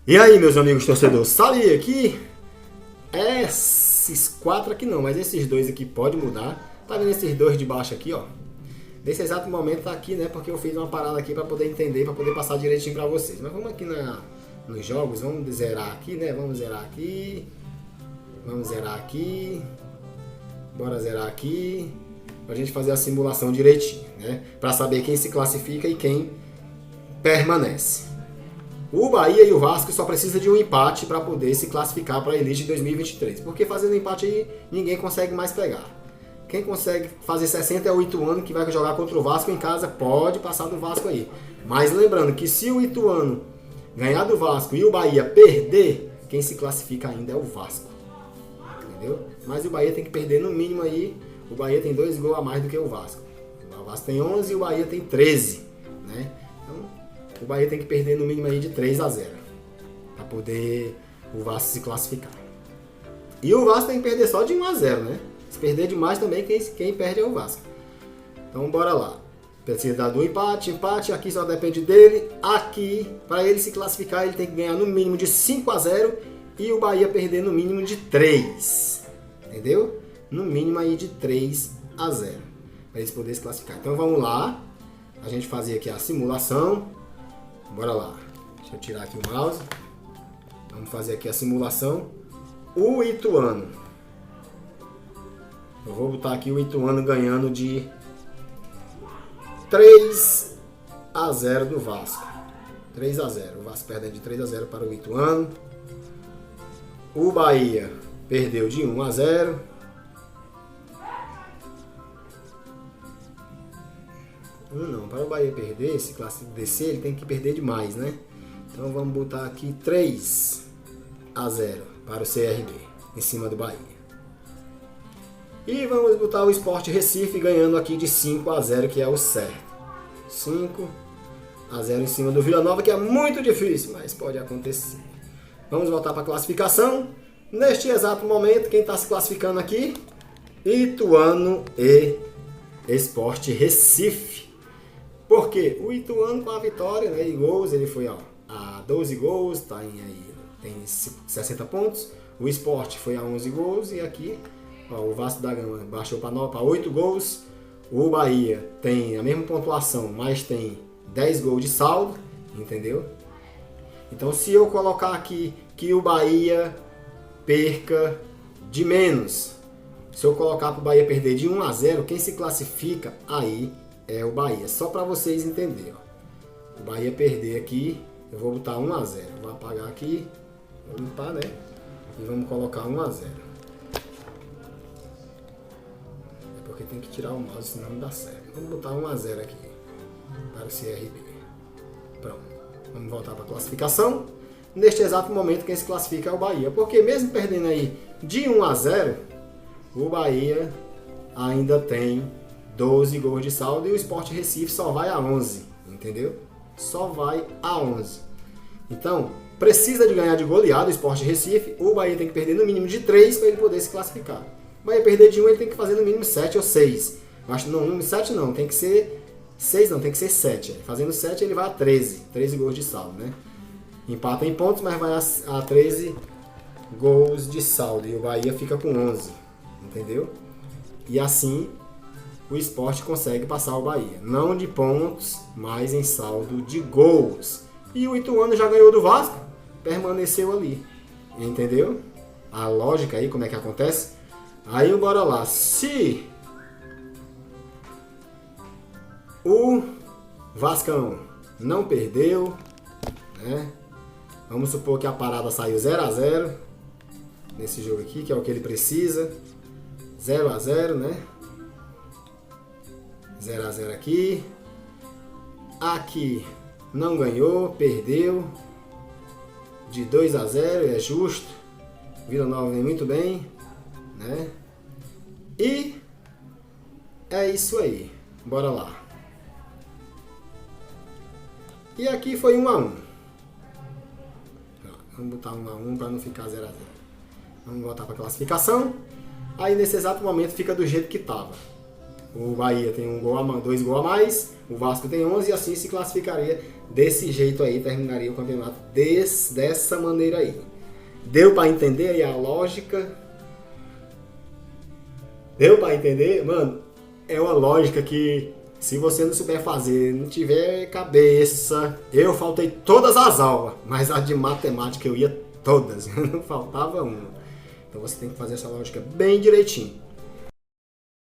E aí, meus amigos torcedores, sabia que esses quatro aqui não, mas esses dois aqui pode mudar. Tá vendo esses dois de baixo aqui, ó? Nesse exato momento tá aqui, né? Porque eu fiz uma parada aqui para poder entender, para poder passar direitinho para vocês. Mas vamos aqui nos jogos, vamos zerar aqui, né? Vamos zerar aqui. Vamos zerar aqui. Bora zerar aqui. Pra gente fazer a simulação direitinho, né? Para saber quem se classifica e quem permanece. O Bahia e o Vasco só precisa de um empate para poder se classificar para a Elite 2023. Porque fazendo empate aí, ninguém consegue mais pegar. Quem consegue fazer 60 é o Ituano, que vai jogar contra o Vasco em casa, pode passar do Vasco aí. Mas lembrando que se o Ituano ganhar do Vasco e o Bahia perder, quem se classifica ainda é o Vasco. Entendeu? Mas o Bahia tem que perder no mínimo aí. O Bahia tem 2 gols a mais do que o Vasco. O Vasco tem 11 e o Bahia tem 13. Né? Então, o Bahia tem que perder no mínimo aí de 3-0 para poder o Vasco se classificar. E o Vasco tem que perder só de 1-0, né? Se perder demais também, quem perde é o Vasco. Então bora lá. Precisa do empate, aqui só depende dele. Aqui, para ele se classificar, ele tem que ganhar no mínimo de 5-0 e o Bahia perder no mínimo de 3. Entendeu? No mínimo aí de 3-0. Para eles poderem se classificar. Então vamos lá. A gente fazer aqui a simulação. Bora lá. Deixa eu tirar aqui o mouse. Vamos fazer aqui a simulação. O Ituano. Eu vou botar aqui o Ituano ganhando de 3-0 do Vasco. 3-0. O Vasco perdendo de 3-0 para o Ituano. O Bahia perdeu de 1-0. Não, para o Bahia perder, se descer, ele tem que perder demais, né? Então vamos botar aqui 3-0 para o CRB, em cima do Bahia. E vamos botar o Sport Recife ganhando aqui de 5-0, que é o certo. 5-0 em cima do Vila Nova, que é muito difícil, mas pode acontecer. Vamos voltar para a classificação. Neste exato momento, quem está se classificando aqui? Ituano e Sport Recife. Por quê? O Ituano com a vitória, né, em gols, ele foi a 12 gols, tem 60 pontos. O Sport foi a 11 gols e aqui o Vasco da Gama baixou para 8 gols. O Bahia tem a mesma pontuação, mas tem 10 gols de saldo, entendeu? Então se eu colocar aqui que o Bahia perca de menos, se eu colocar para o Bahia perder de 1-0, quem se classifica aí é o Bahia. Só para vocês entenderem. Ó. O Bahia perder aqui, eu vou botar 1-0. Vou apagar aqui, vou limpar, né? E vamos colocar 1-0. Porque tem que tirar o mouse, senão não dá certo. Vamos botar 1-0 aqui para o CRB. Pronto. Vamos voltar para a classificação. Neste exato momento, quem se classifica é o Bahia. Porque mesmo perdendo aí de 1-0, o Bahia ainda tem 12 gols de saldo e o Sport Recife só vai a 11. Entendeu? Só vai a 11. Então, precisa de ganhar de goleada o Sport Recife. O Bahia tem que perder no mínimo de 3 para ele poder se classificar. O Bahia perder de 1, ele tem que fazer no mínimo 7 ou 6. Acho não, no mínimo 7 não, tem que ser 6 não, tem que ser 7. Fazendo 7 ele vai a 13 gols de saldo, né? Empata em pontos, mas vai a 13 gols de saldo e o Bahia fica com 11, entendeu? E assim o Sport consegue passar o Bahia, não de pontos, mas em saldo de gols. E o Ituano já ganhou do Vasco, permaneceu ali, entendeu? A lógica aí, como é que acontece? Aí bora lá, se o Vascão não perdeu, né? Vamos supor que a parada saiu 0-0 nesse jogo aqui, que é o que ele precisa. 0-0, né? 0-0 aqui. Aqui não ganhou, perdeu. De 2-0, é justo. Vila Nova vem muito bem, né? E é isso aí. Bora lá. E aqui foi 1-1. Vamos botar 1-1 para não ficar 0-0. Vamos voltar para a classificação. Aí nesse exato momento fica do jeito que estava. O Bahia tem 2 gols a mais, o Vasco tem 11 e assim se classificaria desse jeito aí, terminaria o campeonato dessa maneira aí. Deu pra entender aí a lógica? Deu pra entender? Mano, é uma lógica que se você não souber fazer, não tiver cabeça... Eu faltei todas as aulas, mas a de matemática eu ia todas, não faltava uma. Então você tem que fazer essa lógica bem direitinho.